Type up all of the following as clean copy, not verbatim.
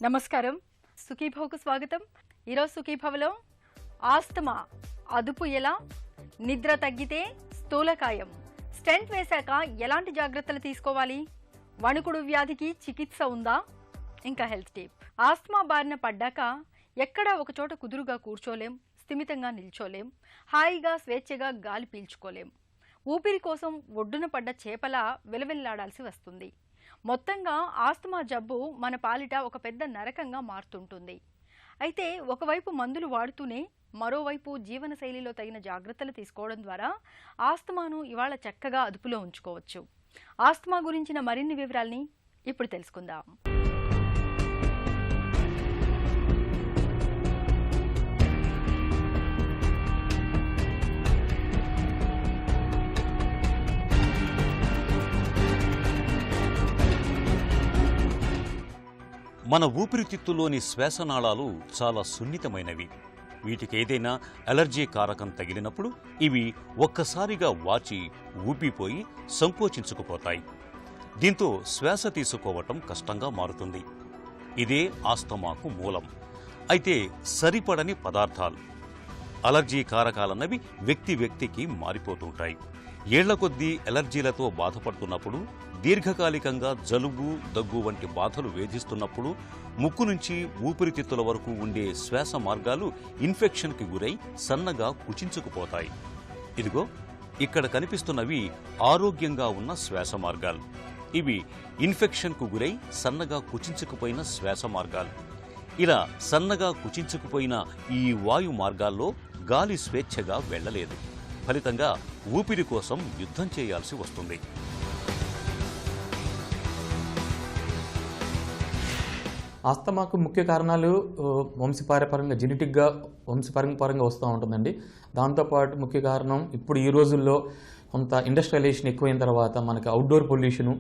నమస్కారం. సుఖీభవకు స్వాగతం. ఈరోజు సుఖీభవలో ఆస్తమా అదుపు ఎలా, నిద్ర తగ్గితే స్థూలకాయం, స్టెంట్ వేశాక ఎలాంటి జాగ్రత్తలు తీసుకోవాలి, వణుకుడు వ్యాధికి చికిత్స ఉందా, ఇంకా హెల్త్ టిప్. ఆస్తమా బారిన పడ్డాక ఎక్కడా ఒకచోట కుదురుగా కూర్చోలేం, స్థిమితంగా నిల్చోలేం, హాయిగా స్వేచ్ఛగా గాలి పీల్చుకోలేం. ఊపిరి కోసం ఒడ్డున పడ్డ చేపలా వెలవెల్లాడాల్సి వస్తుంది. మొత్తంగా ఆస్తమా జబ్బు మన పాలిట ఒక పెద్ద నరకంగా మారుతుంటుంది. అయితే ఒకవైపు మందులు వాడుతూనే మరోవైపు జీవనశైలిలో తగిన జాగ్రత్తలు తీసుకోవడం ద్వారా ఆస్తమాను ఇవాళ చక్కగా అదుపులో ఉంచుకోవచ్చు. ఆస్తమా గురించిన మరిన్ని వివరాల్ని ఇప్పుడు తెలుసుకుందాం. మన ఊపిరితిత్తులోని శ్వాసనాళాలు చాలా సున్నితమైనవి. వీటికి ఏదైనా అలర్జీ కారకం తగిలినప్పుడు ఇవి ఒక్కసారిగా వాచి ఊపిపోయి సంకోచించుకుపోతాయి. దీంతో శ్వాస తీసుకోవటం కష్టంగా మారుతుంది. ఇదే ఆస్తమాకు మూలం. అయితే సరిపడని పదార్థాలు, అలర్జీ కారకాలన్నవి వ్యక్తికి మారిపోతుంటాయి. ఏళ్ల కొద్దీ ఎలర్జీలతో బాధపడుతున్నప్పుడు, దీర్ఘకాలికంగా జలుబు, దగ్గు వంటి బాధలు వేధిస్తున్నప్పుడు, ముక్కు నుంచి ఊపిరితిత్తుల వరకు ఉండే శ్వాస మార్గాలు ఇన్ఫెక్షన్కి గురై సన్నగా కుచించుకుపోతాయి. ఇదిగో ఇక్కడ కనిపిస్తున్నవి ఆరోగ్యంగా ఉన్న శ్వాస మార్గాలు. ఇవి ఇన్ఫెక్షన్కు గురై సన్నగా కుచించుకుపోయిన శ్వాస మార్గాలు. ఇలా సన్నగా కుచించుకుపోయిన ఈ వాయు మార్గాల్లో గాలి స్వేచ్ఛగా వెళ్లలేదు. ఫలితంగా ఊపిరి కోసం యుద్ధం చేయాల్సి వస్తుంది. ఆస్తమాకు ముఖ్య కారణాలు వంశపారంపరంగా జెనెటిక్గా వంశపారంపరంగా వస్తూ ఉంటుందండి. దాంతోపాటు ముఖ్య కారణం ఇప్పుడు ఈ రోజుల్లో కొంత ఇండస్ట్రియలైజేషన్ ఎక్కువైన తర్వాత మనకి అవుట్డోర్ పొల్యూషను,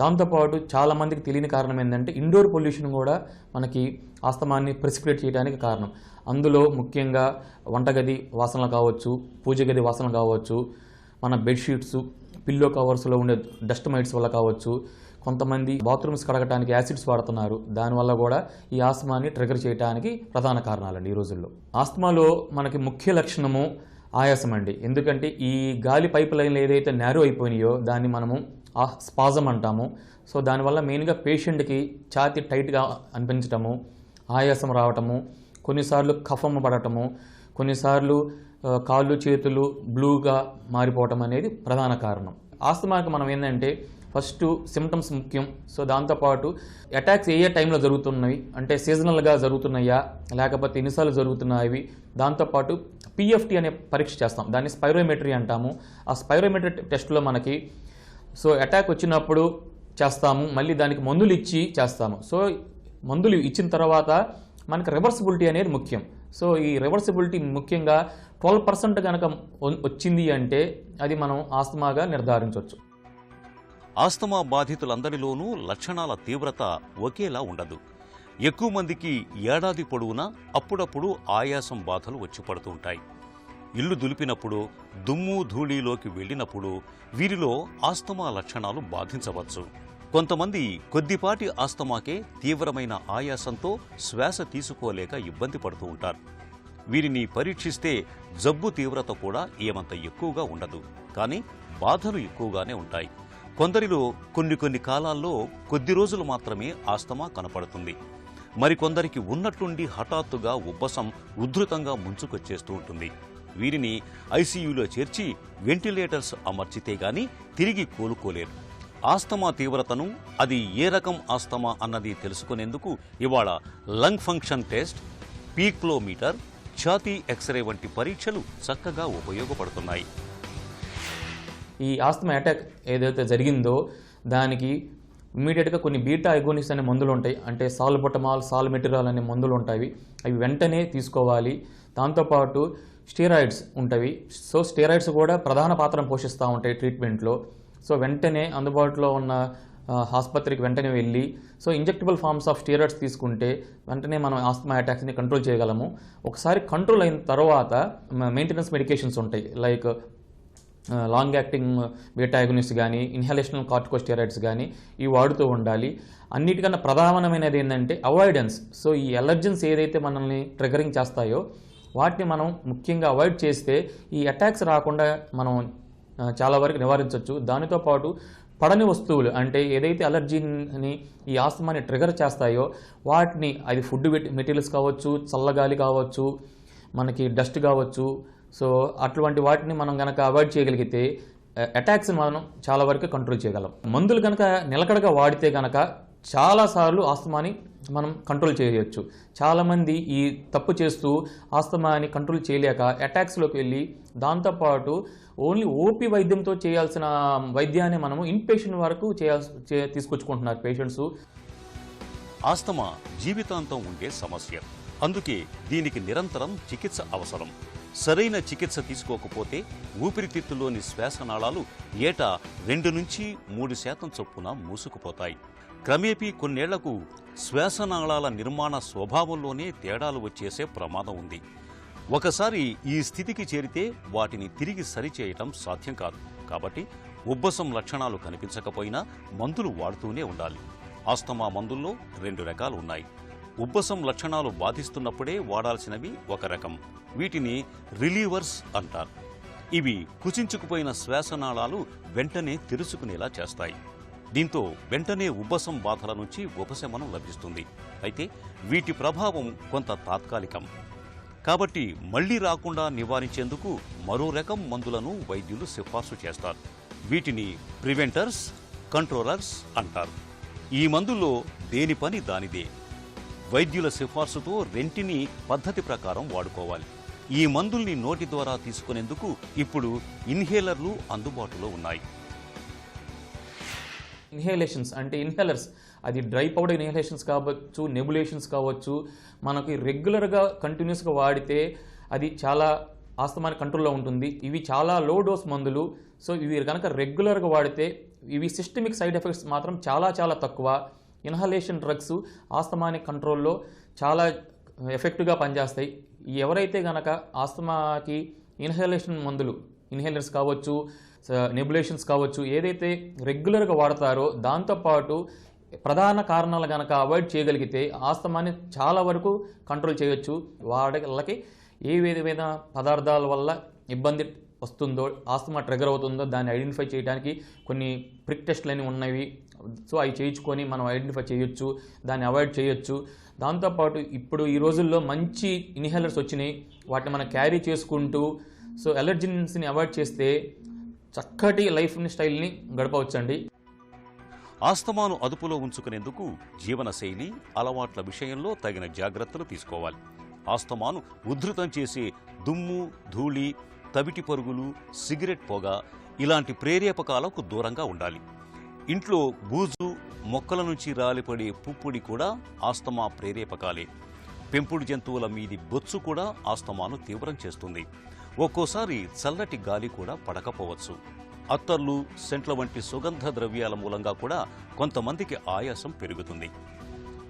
దాంతోపాటు చాలామందికి తెలియని కారణం ఏంటంటే ఇండోర్ పొల్యూషన్ కూడా మనకి ఆస్తమాన్ని ప్రెసిపిటేట్ చేయడానికి కారణం. అందులో ముఖ్యంగా వంటగది వాసనలు కావచ్చు, పూజ గది వాసనలు కావచ్చు, మన బెడ్షీట్స్, పిల్లో కవర్స్లో ఉండే డస్ట్ మైట్స్ వల్ల కావచ్చు, కొంతమంది బాత్రూమ్స్ కడగడానికి యాసిడ్స్ వాడుతున్నారు. దానివల్ల కూడా ఈ ఆస్తమాని ట్రిగర్ చేయడానికి ప్రధాన కారణాలండి ఈ రోజుల్లో. ఆస్తమాలో మనకి ముఖ్య లక్షణము ఆయాసం అండి. ఎందుకంటే ఈ గాలి పైప్ లైన్లు ఏదైతే నేరో అయిపోయినాయో దాన్ని మనము స్పాజం అంటాము. సో దానివల్ల మెయిన్గా పేషెంట్కి ఛాతీ టైట్గా అనిపించటము, ఆయాసం రావటము, కొన్నిసార్లు కఫం పడటము, కొన్నిసార్లు కాళ్ళు చేతులు బ్లూగా మారిపోవటం అనేది ప్రధాన కారణం. ఆస్తమాకి మనం ఏంటంటే ఫస్ట్ సిమ్టమ్స్ ముఖ్యం. సో దాంతోపాటు అటాక్స్ ఏ టైంలో జరుగుతున్నాయి అంటే సీజనల్గా జరుగుతున్నాయా లేకపోతే ఎన్నిసార్లు జరుగుతున్నాయి. దాంతోపాటు పిఎఫ్టీ అనే పరీక్ష చేస్తాం, దాన్ని స్పైరోమెట్రీ అంటాము. ఆ స్పైరోమెట్రీ టెస్ట్లో మనకి సో అటాక్ వచ్చినప్పుడు చేస్తాము, మళ్ళీ దానికి మందులు ఇచ్చి చేస్తాము. సో మందులు ఇచ్చిన తర్వాత మనకి రివర్సిబిలిటీ అనేది ముఖ్యం. సో ఈ రివర్సిబిలిటీ ముఖ్యంగా 12% కనుక వచ్చింది అంటే అది మనం ఆస్తమాగా నిర్ధారించవచ్చు. ఆస్తమా బాధితులందరిలోనూ లక్షణాల తీవ్రత ఒకేలా ఉండదు. ఎక్కువ మందికి ఏడాది పొడవునా అప్పుడప్పుడు ఆయాసం బాధలు వచ్చి పడుతూ ఉంటాయి. ఇల్లు దులిపినప్పుడు, దుమ్ము ధూళిలోకి వెళ్ళినప్పుడు వీరిలో ఆస్తమా లక్షణాలు బాధించవచ్చు. కొంతమంది కొద్దిపాటి ఆస్తమాకే తీవ్రమైన ఆయాసంతో శ్వాస తీసుకోలేక ఇబ్బంది పడుతూ ఉంటారు. వీరిని పరీక్షిస్తే జబ్బు తీవ్రత కూడా ఏమంత ఎక్కువగా ఉండదు, కానీ బాధలు ఎక్కువగానే ఉంటాయి. కొందరిలో కొన్ని కాలాల్లో కొద్ది రోజులు మాత్రమే ఆస్తమా కనపడుతుంది. మరికొందరికి ఉన్నట్లుండి హఠాత్తుగా ఉబ్బసం ఉధృతంగా ముంచుకొచ్చేస్తూ ఉంటుంది. వీరిని ఐసీయూలో చేర్చి వెంటిలేటర్స్ అమర్చితే గాని తిరిగి కోలుకోలేరు. ఆస్తమా తీవ్రతను, అది ఏ రకం ఆస్తమా అన్నది తెలుసుకునేందుకు ఇవాళ లంగ్ ఫంక్షన్ టెస్ట్, పీక్లోమీటర్, ఛాతీ ఎక్స్రే వంటి పరీక్షలు చక్కగా ఉపయోగపడుతున్నాయి. ఈ ఆస్తమా అటాక్ ఏదైతే జరిగిందో దానికి ఇమ్మీడియట్గా కొన్ని బీటా ఎగోనిస్ట్ అనే మందులు ఉంటాయి, అంటే సాల్బుటమాల్, సాల్మెటిరాల్ అనే మందులు ఉంటాయి. అవి వెంటనే తీసుకోవాలి. దాంతోపాటు స్టెరాయిడ్స్ ఉంటాయి. సో స్టెరాయిడ్స్ కూడా ప్రధాన పాత్ర పోషిస్తూ ఉంటాయి ట్రీట్మెంట్లో. సో వెంటనే అందుబాటులో ఉన్న ఆసుపత్రికి వెంటనే వెళ్ళి so injectable forms of steroids తీసుకుంటే వెంటనే మనం ఆస్తమా అటాక్స్ని కంట్రోల్ చేయగలము. ఒకసారి కంట్రోల్ అయిన తర్వాత మెయింటెనెన్స్ మెడికేషన్స్ ఉంటాయి, like long acting beta agonist కానీ ఇన్హలేషనల్ కార్టికోస్టెరాయిడ్స్ కానీ ఇవి వాడుతూ ఉండాలి. అన్నిటికన్నా ప్రధానమైనది ఏంటంటే అవాయిడెన్స్. సో ఈ ఎలర్జెన్స్ ఏదైతే మనల్ని ట్రిగరింగ్ చేస్తాయో వాటిని మనం ముఖ్యంగా అవాయిడ్ చేస్తే ఈ అటాక్స్ రాకుండా మనం చాలా వరకు నివారించవచ్చు. దానితో పాటు పడని వస్తువులు అంటే ఏదైతే అలర్జీని ఈ ఆస్తమాని ట్రిగర్ చేస్తాయో వాటిని, అది ఫుడ్ మెటీరియల్స్ కావచ్చు, చల్లగాలి కావచ్చు, మనకి డస్ట్ కావచ్చు, సో అటువంటి వాటిని మనం కనుక అవాయిడ్ చేయగలిగితే అటాక్స్ని మనం చాలా వరకు కంట్రోల్ చేయగలం. మందులు కనుక నిలకడగా వాడితే కనుక చాలాసార్లు ఆస్తమాని మనం కంట్రోల్ చేయవచ్చు. చాలామంది ఈ తప్పు చేస్తూ ఆస్తమాని కంట్రోల్ చేయలేక అటాక్స్లోకి వెళ్ళి దాంతోపాటు ఓన్లీ ఓపీ వైద్యంతో చేయాల్సిన వైద్యాన్ని మనము ఇన్పేషెంట్ వరకు తీసుకొచ్చుకుంటున్నారు పేషెంట్స్. ఆస్తమా జీవితాంతం ఉండే సమస్య. అందుకే దీనికి నిరంతరం చికిత్స అవసరం. సరైన చికిత్స తీసుకోకపోతే ఊపిరితిత్తులోని శ్వాసనాళాలు ఏటా 2 నుంచి 3% చొప్పున మూసుకుపోతాయి. క్రమేపీ కొన్నేళ్లకు శ్వాసనాళాల నిర్మాణ స్వభావంలోనే తేడాలు వచ్చేసే ప్రమాదం ఉంది. ఒకసారి ఈ స్థితికి చేరితే వాటిని తిరిగి సరిచేయటం సాధ్యం కాదు. కాబట్టి ఉబ్బసం లక్షణాలు కనిపించకపోయినా మందులు వాడుతూనే ఉండాలి. ఆస్తమా మందుల్లో 2 రకాలు ఉన్నాయి. ఉబ్బసం లక్షణాలు బాధిస్తున్నప్పుడే వాడాల్సినవి ఒక రకం. వీటిని రిలీవర్స్ అంటారు. ఇవి కుచించుకుపోయిన శ్వాసనాళాలు వెంటనే తెరుచుకునేలా చేస్తాయి. దీంతో వెంటనే ఉబ్బసం బాధల నుంచి ఉపశమనం లభిస్తుంది. అయితే వీటి ప్రభావం కొంత తాత్కాలికం. కాబట్టి మళ్లీ రాకుండా నివారించేందుకు మరో రకం మందులను వైద్యులు సిఫార్సు చేస్తారు. వీటిని ప్రివెంటర్స్, కంట్రోలర్స్ అంటారు. ఈ మందుల్లో దేని పని దానిదే. వైద్యుల సిఫార్సుతో రెంటిని పద్ధతి ప్రకారం వాడుకోవాలి. ఈ మందుల్ని నోటి ద్వారా తీసుకునేందుకు ఇప్పుడు ఇన్హేలర్లు అందుబాటులో ఉన్నాయి. ఇన్హేలేషన్స్ అంటే ఇన్హేలర్స్, అది డ్రై పౌడర్ ఇన్హేలేషన్స్ కావచ్చు, నెబులేషన్స్ కావచ్చు, మనకి రెగ్యులర్గా కంటిన్యూస్గా వాడితే అది చాలా ఆస్తమాని కంట్రోల్లో ఉంటుంది. ఇవి చాలా లో డోస్ మందులు. సో ఇవి కనుక రెగ్యులర్గా వాడితే ఇవి సిస్టమిక్ సైడ్ ఎఫెక్ట్స్ మాత్రం చాలా చాలా తక్కువ. ఇన్హలేషన్ డ్రగ్స్ ఆస్తమాని కంట్రోల్లో చాలా ఎఫెక్టివ్గా పనిచేస్తాయి. ఎవరైతే కనుక ఆస్తమాకి ఇన్హలేషన్ మందులు, ఇన్హేలర్స్ కావచ్చు, నెబులేషన్స్ కావచ్చు, ఏదైతే రెగ్యులర్గా వాడతారో దాంతోపాటు ప్రధాన కారణాలు కనుక అవాయిడ్ చేయగలిగితే ఆస్తమాని చాలా వరకు కంట్రోల్ చేయొచ్చు. వాళ్ళకి ఏ విధమైన పదార్థాల వల్ల ఇబ్బంది వస్తుందో, ఆస్తమా ట్రిగర్ అవుతుందో దాన్ని ఐడెంటిఫై చేయడానికి కొన్ని ప్రిక్ టెస్ట్లు అని ఉన్నవి. సో అవి చేయించుకొని మనం ఐడెంటిఫై చేయొచ్చు, దాన్ని అవాయిడ్ చేయొచ్చు. దాంతోపాటు ఇప్పుడు ఈ రోజుల్లో మంచి ఇన్హేలర్స్ వచ్చినాయి. వాటిని మనం క్యారీ చేసుకుంటూ సో అలర్జెన్స్ని అవాయిడ్ చేస్తే చక్కటి లైఫ్ స్టైల్ని గడపవచ్చండి. ఆస్తమాను అదుపులో ఉంచుకునేందుకు జీవనశైలి, అలవాట్ల విషయంలో తగిన జాగ్రత్తలు తీసుకోవాలి. ఆస్తమాను ఉధృతం చేసే దుమ్ము, ధూళి, తవిటి పరుగులు, సిగరెట్ పొగ ఇలాంటి ప్రేరేపకాలకు దూరంగా ఉండాలి. ఇంట్లో బూజు, మొక్కల నుంచి రాలిపడే పుప్పొడి కూడా ఆస్తమా ప్రేరేపకాలే. పెంపుడు జంతువుల మీది బొచ్చు కూడా ఆస్తమాను తీవ్రం చేస్తుంది. ఒక్కోసారి చల్లటి గాలి కూడా పడకపోవచ్చు. అత్తర్లు, సెంట్ల వంటి సుగంధ ద్రవ్యాల మూలంగా కూడా కొంతమందికి ఆయాసం పెరుగుతుంది.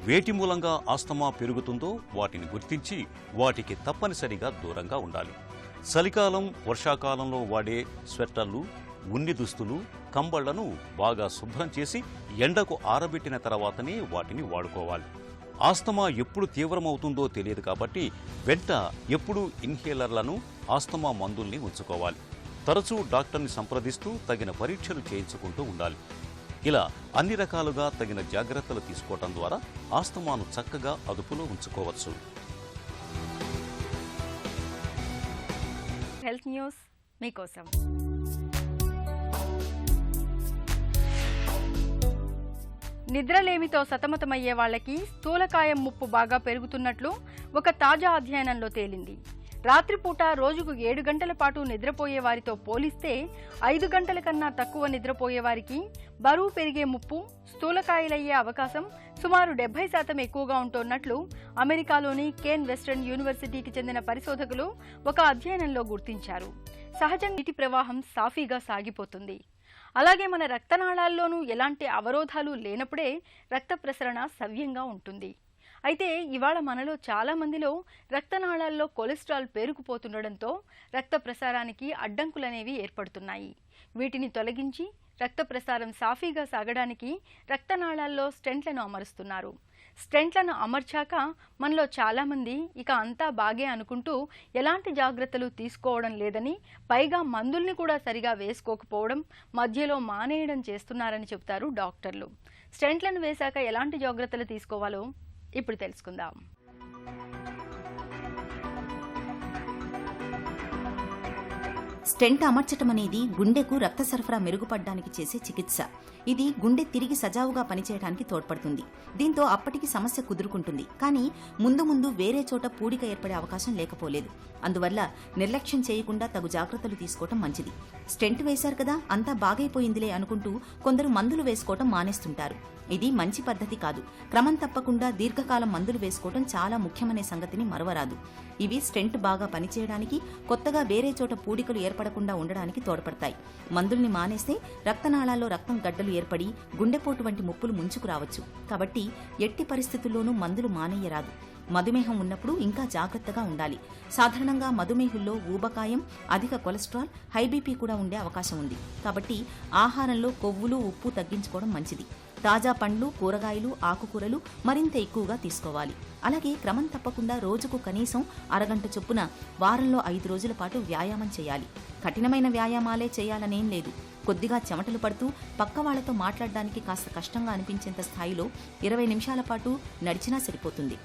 వేటి మూలంగా ఆస్తమా పెరుగుతుందో వాటిని గుర్తించి వాటికి తప్పనిసరిగా దూరంగా ఉండాలి. చలికాలం, వర్షాకాలంలో వాడే స్వెట్టర్లు, ఉన్ని దుస్తులు, కంబళ్లను బాగా శుభ్రం చేసి ఎండకు ఆరబెట్టిన తర్వాతనే వాటిని వాడుకోవాలి. ఆస్తమా ఎప్పుడు తీవ్రమవుతుందో తెలియదు కాబట్టి వెంట ఎప్పుడూ ఇన్హేలర్లను, ఆస్తమా మందుల్ని ఉంచుకోవాలి. తరచూ డాక్టర్ని సంప్రదిస్తూ తగిన పరీక్షలు చేయించుకుంటూ ఉండాలి. ఇలా అన్ని రకాలుగా తగిన జాగ్రత్తలు తీసుకోవటం ద్వారా ఆస్తమాను చక్కగా అదుపులో ఉంచుకోవచ్చు. హెల్త్ న్యూస్ మీకోసం. నిద్రలేమితో సతమతమయ్యే వాళ్ళకి స్థూలకాయం ముప్పు బాగా పెరుగుతున్నట్లు ఒక తాజా అధ్యయనంలో తేలింది. రాత్రిపూట రోజుకు 7 గంటల పాటు నిద్రపోయే వారితో పోలిస్తే 5 గంటల కన్నా తక్కువ నిద్రపోయే వారికి బరువు పెరిగే ముప్పు, స్థూలకాయలయ్యే అవకాశం సుమారు 70% ఎక్కువగా ఉంటున్నట్లు అమెరికాలోని కేన్ వెస్టర్న్ యూనివర్సిటీకి చెందిన పరిశోధకులు ఒక అధ్యయనంలో గుర్తించారు. సహజంగా నీటి ప్రవాహం సాఫీగా సాగిపోతుంది. అలాగే మన రక్తనాళాల్లోనూ ఎలాంటి అవరోధాలు లేనప్పుడే రక్త ప్రసరణ సవ్యంగా ఉంటుంది. అయితే ఇవాళ మనలో చాలా మందిలో రక్తనాళాల్లో కొలెస్ట్రాల్ పేరుకుపోతుండడంతో రక్త ప్రసారానికి అడ్డంకులనేవి ఏర్పడుతున్నాయి. వీటిని తొలగించి రక్త ప్రసారం సాఫీగా సాగడానికి రక్తనాళాల్లో స్టెంట్లను అమరుస్తున్నారు. స్టెంట్లను అమర్చాక మనలో చాలామంది ఇక అంతా బాగే అనుకుంటూ ఎలాంటి జాగ్రత్తలు తీసుకోవడం లేదని, పైగా మందుల్ని కూడా సరిగా వేసుకోకపోవడం, మధ్యలో మానేయడం చేస్తున్నారని చెబుతారు డాక్టర్లు. స్టెంట్లను వేశాక ఎలాంటి జాగ్రత్తలు తీసుకోవాలో ఇప్పుడు తెలుసుకుందాం. స్టెంట్ అమర్చటం అనేది గుండెకు రక్త సరఫరా మెరుగుపడడానికి చేసే చికిత్స. ఇది గుండె తిరిగి సజావుగా పనిచేయడానికి తోడ్పడుతుంది. దీంతో అప్పటికి సమస్య కుదురుకుంటుంది. కానీ ముందు ముందు వేరే చోట పూడిక ఏర్పడే అవకాశం లేకపోలేదు. అందువల్ల నిర్లక్ష్యం చేయకుండా తగు జాగ్రత్తలు తీసుకోవటం మంచిది. స్టెంట్ వేశారు కదా, అంతా బాగైపోయిందిలే అనుకుంటూ కొందరు మందులు వేసుకోవటం మానేస్తుంటారు. ఇది మంచి పద్ధతి కాదు. క్రమం తప్పకుండా దీర్ఘకాలం మందులు వేసుకోవటం చాలా ముఖ్యమనే సంగతిని మరవరాదు. ఇవి స్టెంట్ బాగా పనిచేయడానికి, కొత్తగా వేరే చోట పూడికలు ఏర్పడకుండా ఉండడానికి తోడ్పడతాయి. మందుల్ని మానేస్తే రక్తనాళాల్లో రక్తం గడ్డలు ఏర్పడి గుండెపోటు వంటి ముప్పులు ముంచుకు రావచ్చు. కాబట్టి ఎట్టి పరిస్థితుల్లోనూ మందులు మానేయరాదు. మధుమేహం ఉన్నప్పుడు ఇంకా జాగ్రత్తగా ఉండాలి. సాధారణంగా మధుమేహుల్లో ఊబకాయం, అధిక కొలెస్ట్రాల్, హై బీపీ కూడా ఉండే అవకాశం ఉంది. కాబట్టి ఆహారంలో కొవ్వులు, ఉప్పు తగ్గించుకోవడం మంచిది. తాజా పండ్లు, కూరగాయలు, ఆకుకూరలు మరింత ఎక్కువగా తీసుకోవాలి. అలాగే క్రమం తప్పకుండా రోజుకు కనీసం అరగంట చొప్పున వారంలో 5 రోజుల పాటు వ్యాయామం చేయాలి. కఠినమైన వ్యాయామాలే చేయాలనేం లేదు. కొద్దిగా చెమటలు పడుతూ పక్క వాళ్లతో మాట్లాడడానికి కాస్త కష్టంగా అనిపించేంత స్థాయిలో 20 నిమిషాల పాటు నడిచినా సరిపోతుంది.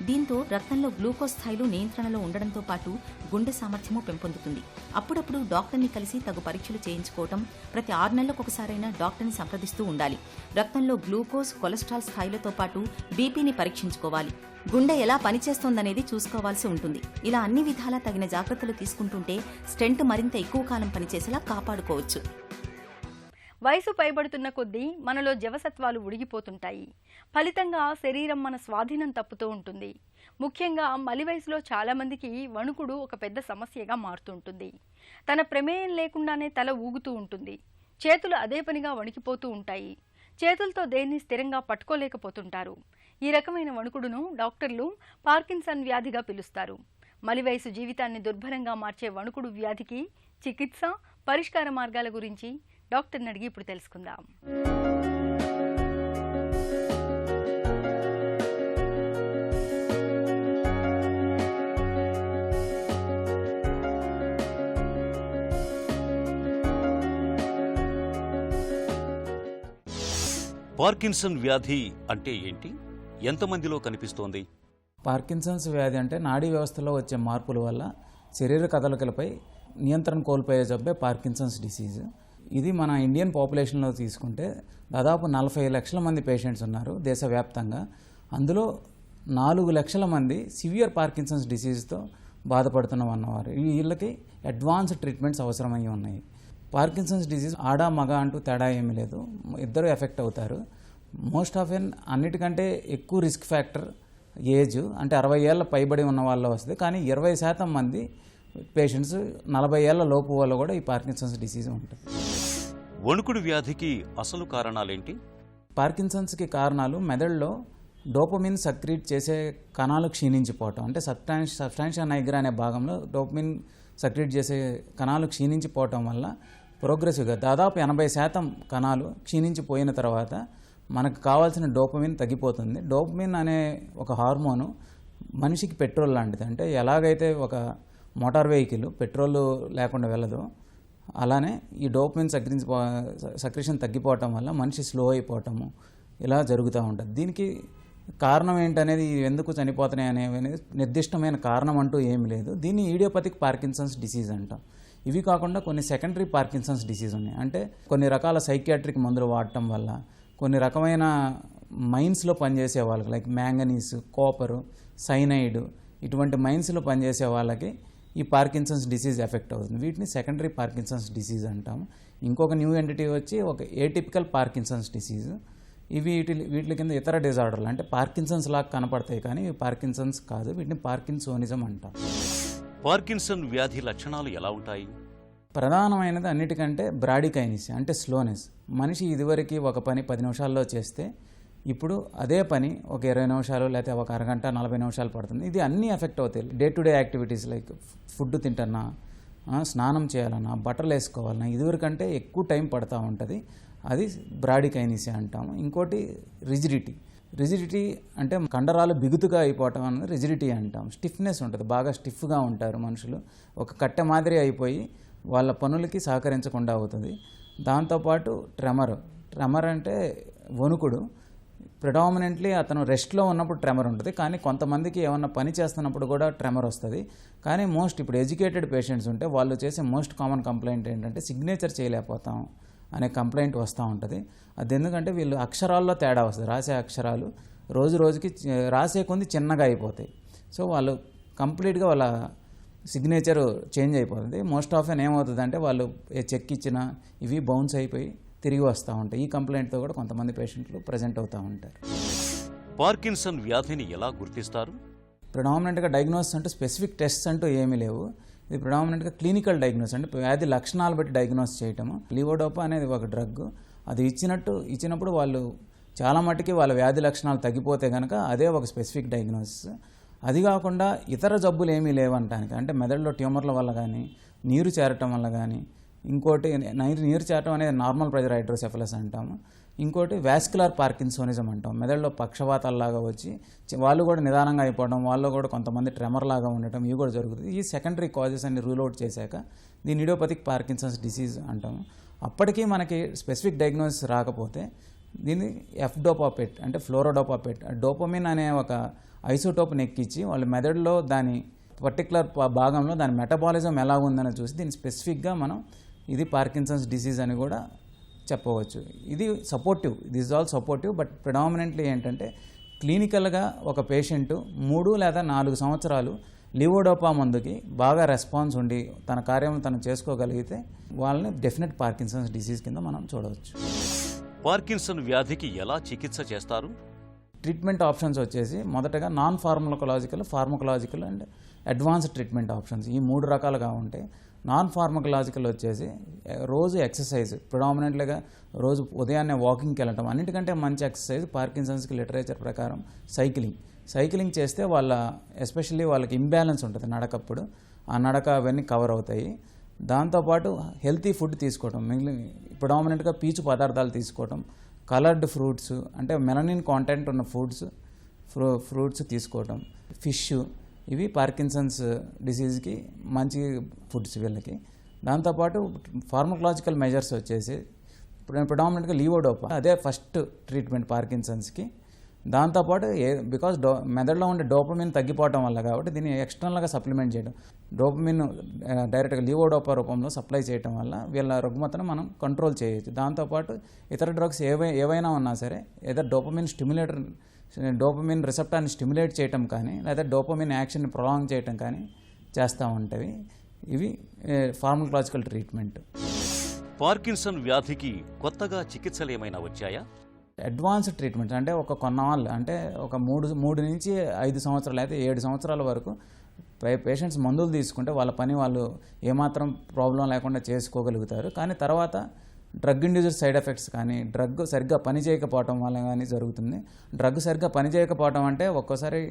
దీంతో రక్తంలో గ్లూకోజ్ స్థాయిలు నియంత్రణలో ఉండడంతో పాటు గుండె సామర్థ్యము పెంపొందుతుంది. అప్పుడప్పుడు డాక్టర్ని కలిసి తగు పరీక్షలు చేయించుకోవటం, ప్రతి 6 నెలలకు ఒకసారైనా డాక్టర్ని సంప్రదిస్తూ ఉండాలి. రక్తంలో గ్లూకోజ్, కొలెస్ట్రాల్ స్థాయిలతో పాటు బీపీని పరీక్షించుకోవాలి. గుండె ఎలా పనిచేస్తోందనేది చూసుకోవాల్సి ఉంటుంది. ఇలా అన్ని విధాలా తగిన జాగ్రత్తలు తీసుకుంటుంటే స్టెంట్ మరింత ఎక్కువ కాలం పనిచేసేలా కాపాడుకోవచ్చు. వయసు పైబడుతున్న కొద్దీ మనలో జవసత్వాలు ఉడిగిపోతుంటాయి. ఫలితంగా శరీరం మన స్వాధీనం తప్పుతూ ఉంటుంది. ముఖ్యంగా మలి వయసులో చాలామందికి వణుకుడు ఒక పెద్ద సమస్యగా మారుతుంటుంది. తన ప్రమేయం లేకుండానే తల ఊగుతూ ఉంటుంది. చేతులు అదే పనిగా వణికిపోతూ ఉంటాయి. చేతులతో దేన్ని స్థిరంగా పట్టుకోలేకపోతుంటారు. ఈ రకమైన వణుకుడును డాక్టర్లు పార్కిన్సన్ వ్యాధిగా పిలుస్తారు. మలి వయసు జీవితాన్ని దుర్భరంగా మార్చే వణుకుడు వ్యాధికి చికిత్స, పరిష్కార మార్గాల గురించి డాక్టర్ని అడిగి ఇప్పుడు తెలుసుకుందాం. పార్కిన్సన్ వ్యాధి అంటే ఏంటి? ఎంతమందిలో కనిపిస్తోంది? పార్కిన్సన్స్ వ్యాధి అంటే నాడీ వ్యవస్థలో వచ్చే మార్పుల వల్ల శరీర కదలికలపై నియంత్రణ కోల్పోయే జబ్బే పార్కిన్సన్స్ డిసీజ్. ఇది మన ఇండియన్ పాపులేషన్లో తీసుకుంటే దాదాపు 40 లక్షల మంది పేషెంట్స్ ఉన్నారు దేశవ్యాప్తంగా. అందులో 4 లక్షల మంది సివియర్ పార్కిన్సన్స్ డిసీజ్తో బాధపడుతున్నాం అన్నవారు. వీళ్ళకి అడ్వాన్స్డ్ ట్రీట్మెంట్స్ అవసరమై ఉన్నాయి. పార్కిన్సన్స్ డిసీజ్ ఆడ మగ అంటూ తేడా ఏమీ లేదు, ఇద్దరు ఎఫెక్ట్ అవుతారు. మోస్ట్ ఆఫ్ అన్నిటికంటే ఎక్కువ రిస్క్ ఫ్యాక్టర్ ఏజ్, అంటే 60 ఏళ్ళ పైబడి ఉన్న వాళ్ళు వస్తుంది. కానీ 20% మంది పేషెంట్స్ 40 ఏళ్ల లోపు వాళ్ళు కూడా ఈ పార్కిన్సన్స్ డిసీజ్ ఉంటుంది. వణుకుడు వ్యాధికి అసలు కారణాలేంటి? పార్కిన్సన్స్కి కారణాలు మెదడులో డోపమిన్ సక్రీట్ చేసే కణాలు క్షీణించిపోవటం. అంటే సబ్స్టాన్షియా నైగ్రా అనే భాగంలో డోపమిన్ సక్రీట్ చేసే కణాలు క్షీణించిపోవటం వల్ల ప్రోగ్రెసివ్గా దాదాపు 80% కణాలు క్షీణించిపోయిన తర్వాత మనకు కావాల్సిన డోపమిన్ తగ్గిపోతుంది. డోపమిన్ అనే ఒక హార్మోను మనిషికి పెట్రోల్ లాంటిది. అంటే ఎలాగైతే ఒక మోటార్ వెహికల్ పెట్రోల్ లేకుండా వెళ్ళదో అలానే ఈ డోపమిన్ సక్రిషన్ తగ్గిపోవటం వల్ల మనిషి స్లో అయిపోవటము ఇలా జరుగుతూ ఉంటుంది. దీనికి కారణం ఏంటనేది, ఎందుకు చనిపోతున్నాయి అనేది నిర్దిష్టమైన కారణం అంటూ ఏమి లేదు. దీన్ని ఈడియోపతిక్ పార్కిన్సన్స్ డిసీజ్ అంటాం. ఇవి కాకుండా కొన్ని సెకండరీ పార్కిన్సన్స్ డిసీజ్ ఉన్నాయి. అంటే కొన్ని రకాల సైకియాట్రిక్ మందులు వాడటం వల్ల, కొన్ని రకమైన మైన్స్లో పనిచేసే వాళ్ళకి లైక్ మ్యాంగనీస్, కాపరు, సైనైడ్ ఇటువంటి మైన్స్లో పనిచేసే వాళ్ళకి ఈ పార్కిన్సన్స్ డిసీజ్ ఎఫెక్ట్ అవుతుంది. వీటిని సెకండరీ పార్కిన్సన్స్ డిసీజ్ అంటాము. ఇంకొక న్యూ ఎంటిటీ వచ్చి ఒక ఏటిపికల్ పార్కిన్సన్స్ డిసీజ్. ఇవి వీటి కింద ఇతర డిజార్డర్లు, అంటే పార్కిన్సన్స్ లాగా కనపడతాయి కానీ ఇవి పార్కిన్సన్స్ కాదు. వీటిని పార్కిన్సోనిజం అంటాం. పార్కిన్సన్ వ్యాధి లక్షణాలు ఎలా ఉంటాయి? ప్రధానమైనది అన్నిటికంటే బ్రాడికైనిస్, అంటే స్లోనెస్. మనిషి ఇదివరకు ఒక పని 10 నిమిషాల్లో చేస్తే ఇప్పుడు అదే పని ఒక 20 నిమిషాలు లేకపోతే ఒక అరగంట 40 నిమిషాలు పడుతుంది. ఇది అన్నీ ఎఫెక్ట్ అవుతాయి. Day to day activities like food తింటున్నా, స్నానం చేయాలన్నా, బట్టలు వేసుకోవాలన్నా ఇదివరకంటే ఎక్కువ టైం పడుతూ ఉంటుంది. అది బ్రాడికైనీసియా అంటాము. ఇంకోటి రిజిడిటీ అంటే కండరాలు బిగుతుగా అయిపోవటం అనేది రిజిడిటీ అంటాం. స్టిఫ్నెస్ ఉంటుంది, బాగా స్టిఫ్గా ఉంటారు మనుషులు, ఒక కట్టె మాదిరి అయిపోయి వాళ్ళ పనులకి సహకరించకుండా అవుతుంది. దాంతోపాటు ట్రెమర్ అంటే వణుకుడు. ప్రిడామినెంట్లీ అతను రెస్ట్లో ఉన్నప్పుడు ట్రెమర్ ఉంటుంది, కానీ కొంతమందికి ఏమన్నా పని చేస్తున్నప్పుడు కూడా ట్రెమర్ వస్తుంది. కానీ ఇప్పుడు ఎడ్యుకేటెడ్ పేషెంట్స్ ఉంటే వాళ్ళు చేసే మోస్ట్ కామన్ కంప్లైంట్ ఏంటంటే సిగ్నేచర్ చేయలేకపోతాం అనే కంప్లైంట్ వస్తూ ఉంటుంది. అది ఎందుకంటే వీళ్ళు అక్షరాల్లో తేడా వస్తుంది. రాసే అక్షరాలు రోజుకి రాసే కొంది చిన్నగా అయిపోతాయి. సో వాళ్ళు కంప్లీట్గా వాళ్ళ సిగ్నేచర్ చేంజ్ అయిపోతుంది. మోస్ట్ ఆఫెన్ ఏమవుతుందంటే వాళ్ళు చెక్ ఇచ్చినా ఇవి బౌన్స్ అయిపోయి తిరిగి వస్తూ ఉంటాయి. ఈ కంప్లైంట్తో కూడా కొంతమంది పేషెంట్లు ప్రజెంట్ అవుతూ ఉంటారు. పార్కిన్సన్ వ్యాధిని ఎలా గుర్తిస్తారు? ప్రిడామినెంట్గా డయాగ్నోసిస్ అంటూ స్పెసిఫిక్ టెస్ట్స్ అంటూ ఏమీ లేవు. ఇది ప్రిడామినెంట్గా క్లినికల్ డయాగ్నోసిస్ అంటే వ్యాధి లక్షణాలు బట్టి డయాగ్నోస్ చేయటము. లీవోడోపా అనేది ఒక డ్రగ్. అది ఇచ్చినప్పుడు వాళ్ళు చాలా మట్టుకి వాళ్ళ వ్యాధి లక్షణాలు తగ్గిపోతే కనుక అదే ఒక స్పెసిఫిక్ డయాగ్నోసిస్. అది కాకుండా ఇతర జబ్బులు ఏమీ లేవంటానికి, అంటే మెదడులో ట్యూమర్ల వల్ల కానీ, నీరు చేరటం వల్ల కానీ, ఇంకోటి నీరు చేరటం అనేది నార్మల్ ప్రెజర్ హైడ్రోసెఫలస్ అంటాము. ఇంకోటి వాస్కులర్ పార్కిన్సోనిజం అంటాం. మెదడులో పక్షవాతాల్లాగా వచ్చి వాళ్ళు కూడా నిదానంగా అయిపోవడం, వాళ్ళు కూడా కొంతమంది ట్రెమర్ లాగా ఉండటం, ఇవి కూడా జరుగుతుంది. ఈ సెకండరీ కాజెస్ అన్ని రూల్ అవుట్ చేశాక దీన్ని ఇడియోపతిక్ పార్కిన్సన్స్ డిసీజ్ అంటాము. అప్పటికీ మనకి స్పెసిఫిక్ డయాగ్నోసిస్ రాకపోతే దీన్ని ఎఫ్డోపాపెట్ అంటే ఫ్లోరోడోపాపెట్, డోపమిన్ అనే ఒక ఐసోటోప్ని ఎక్కించి వాళ్ళ మెదడులో దాని పర్టికులర్ భాగంలో దాని మెటబాలిజం ఎలా ఉందని చూసి దీన్ని స్పెసిఫిక్గా మనం ఇది పార్కిన్సన్స్ డిసీజ్ అని కూడా చెప్పవచ్చు. ఇది supportive, this all supportive. But predominantly ఏంటంటే క్లినికల్గా ఒక పేషెంట్ 3 లేదా 4 సంవత్సరాలు లీవోడోపా మందుకి బాగా రెస్పాన్స్ ఉండి తన కార్యం తను చేసుకోగలిగితే వాళ్ళని డెఫినెట్ పార్కిన్సన్స్ డిసీజ్ కింద మనం చూడవచ్చు. పార్కిన్సన్ వ్యాధికి ఎలా చికిత్స చేస్తారు? ట్రీట్మెంట్ ఆప్షన్స్ వచ్చేసి మొదటగా non pharmacological and advanced treatment options ఈ 3 రకాలుగా ఉంటాయి. నాన్ ఫార్మకలాజికల్ వచ్చేసి రోజు ఎక్సర్సైజ్, ప్రిడామినెంట్లీగా రోజు ఉదయాన్నే వాకింగ్కి వెళ్ళటం. అన్నిటికంటే మంచి ఎక్సర్సైజ్ పార్కిన్సన్స్కి లిటరేచర్ ప్రకారం సైక్లింగ్ చేస్తే ఎస్పెషల్లీ వాళ్ళకి ఇంబ్యాలెన్స్ ఉంటుంది నడకప్పుడు, ఆ నడక అవన్నీ కవర్ అవుతాయి. దాంతోపాటు హెల్తీ ఫుడ్ తీసుకోవటం, ప్రిడామినెంట్గా పీచు పదార్థాలు తీసుకోవటం, కలర్డ్ ఫ్రూట్స్ అంటే మెలనిన్ కాంటెంట్ ఉన్న ఫ్రూట్స్ తీసుకోవటం, ఫిష్, ఇవి పార్కిన్సన్స్ డిసీజ్కి మంచి ఫుడ్స్ వీళ్ళకి. దాంతోపాటు ఫార్మకలాజికల్ మెజర్స్ వచ్చేసి ప్రిడామినెంట్గా లీవోడోపా అదే ఫస్ట్ ట్రీట్మెంట్ పార్కిన్సన్స్కి. దాంతోపాటు బికాజ్ మెదడులో ఉండే డోపమిన్ తగ్గిపోవటం వల్ల కాబట్టి దీన్ని ఎక్స్టర్నల్గా సప్లిమెంట్ చేయడం, డోపమిన్ డైరెక్ట్గా లీవోడోపా రూపంలో సప్లై చేయడం వల్ల వీళ్ళ రుగ్మతను మనం కంట్రోల్ చేయొచ్చు. దాంతోపాటు ఇతర డ్రగ్స్ ఏవైనా ఉన్నా సరే ఏదో డోపమిన్ రిసెప్టార్ని స్టిమ్యులేట్ చేయటం కానీ లేదా డోపమిన్ యాక్షన్ని ప్రొలాంగ్ చేయటం కానీ చేస్తూ ఉంటాయి. ఇవి ఫార్మకలాజికల్ ట్రీట్మెంట్. పార్కిన్సన్ వ్యాధికి కొత్తగా చికిత్సలు ఏమైనా వచ్చాయా? అడ్వాన్స్డ్ ట్రీట్మెంట్ అంటే కొన్నాళ్ళు అంటే ఒక 3 నుంచి 5 సంవత్సరాలు అయితే 7 సంవత్సరాల వరకు పేషెంట్స్ మందులు తీసుకుంటే వాళ్ళ పని వాళ్ళు ఏమాత్రం ప్రాబ్లం లేకుండా చేసుకోగలుగుతారు. కానీ తర్వాత డ్రగ్ ఇండ్యూస్డ్ సైడ్ ఎఫెక్ట్స్ కానీ డ్రగ్ సరిగ్గా పనిచేయకపోవటం వల్ల కానీ జరుగుతుంది. డ్రగ్ సరిగ్గా పనిచేయకపోవటం అంటే ఒక్కోసారి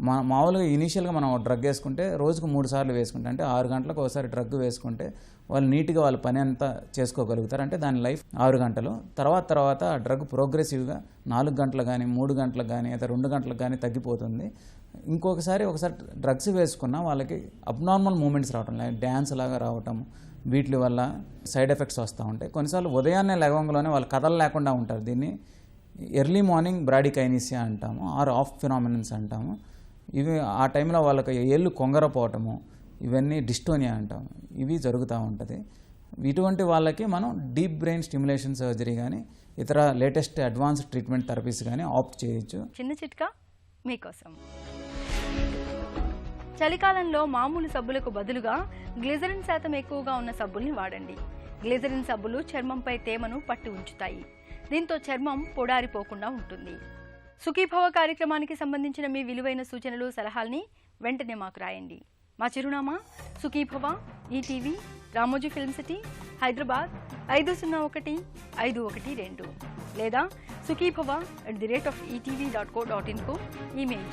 మామూలుగా ఇనీషియల్గా మనం డ్రగ్ వేసుకుంటే రోజుకు 3 సార్లు వేసుకుంటే అంటే 6 గంటలకు ఒకసారి డ్రగ్ వేసుకుంటే వాళ్ళు నీట్గా వాళ్ళ పని అంతా చేసుకోగలుగుతారు. అంటే దాని లైఫ్ 6 గంటలు. తర్వాత ఆ డ్రగ్ ప్రోగ్రెసివ్గా 4 గంటలు కానీ 3 గంటలకు కానీ లేదా 2 గంటలకు కానీ తగ్గిపోతుంది. ఒకసారి డ్రగ్స్ వేసుకున్న వాళ్ళకి అబ్నార్మల్ మూమెంట్స్ రావటం, లైక్ డ్యాన్స్ లాగా రావటం, వీటి వల్ల సైడ్ ఎఫెక్ట్స్ వస్తూ ఉంటాయి. కొన్నిసార్లు ఉదయాన్నే లేవగానే వాళ్ళు కథలు లేకుండా ఉంటారు. దీన్ని ఎర్లీ మార్నింగ్ బ్రాడికైనీసియా అంటాము, ఆర్ ఆఫ్ ఫినామినన్స్ అంటాము. ఇవి ఆ టైంలో వాళ్ళకి ఏళ్ళు కొంగరపోవటము, ఇవన్నీ డిస్టోనియా అంటాము, ఇవి జరుగుతూ ఉంటుంది. ఇటువంటి వాళ్ళకి మనం డీప్ బ్రెయిన్ స్టిమ్యులేషన్ సర్జరీ కానీ ఇతర లేటెస్ట్ అడ్వాన్స్డ్ ట్రీట్మెంట్ థెరపీస్ కానీ ఆప్ట్ చేయొచ్చు. చిన్న చిట్కా మీకోసం. చలికాలంలో మామూలు సబ్బులకు బదులుగా గ్లిజరిన్ శాతం ఎక్కువగా ఉన్న సబ్బుల్ని వాడండి. గ్లిజరిన్ సబ్బులు చర్మంపై తేమను పట్టి ఉంచుతాయి. దీంతో చర్మం పొడారిపోకుండా ఉంటుంది. సుఖీభవ కార్యక్రమానికి సంబంధించిన మీ విలువైన సూచనలు సలహాల్ని వెంటనే మాకు రాయండి. మా చిరునామా Sukhibhava, ETV, Ramoji film city, Hyderabad 501-512 లేదా sukhibhava@etv.co.in కు ఈమెయిల్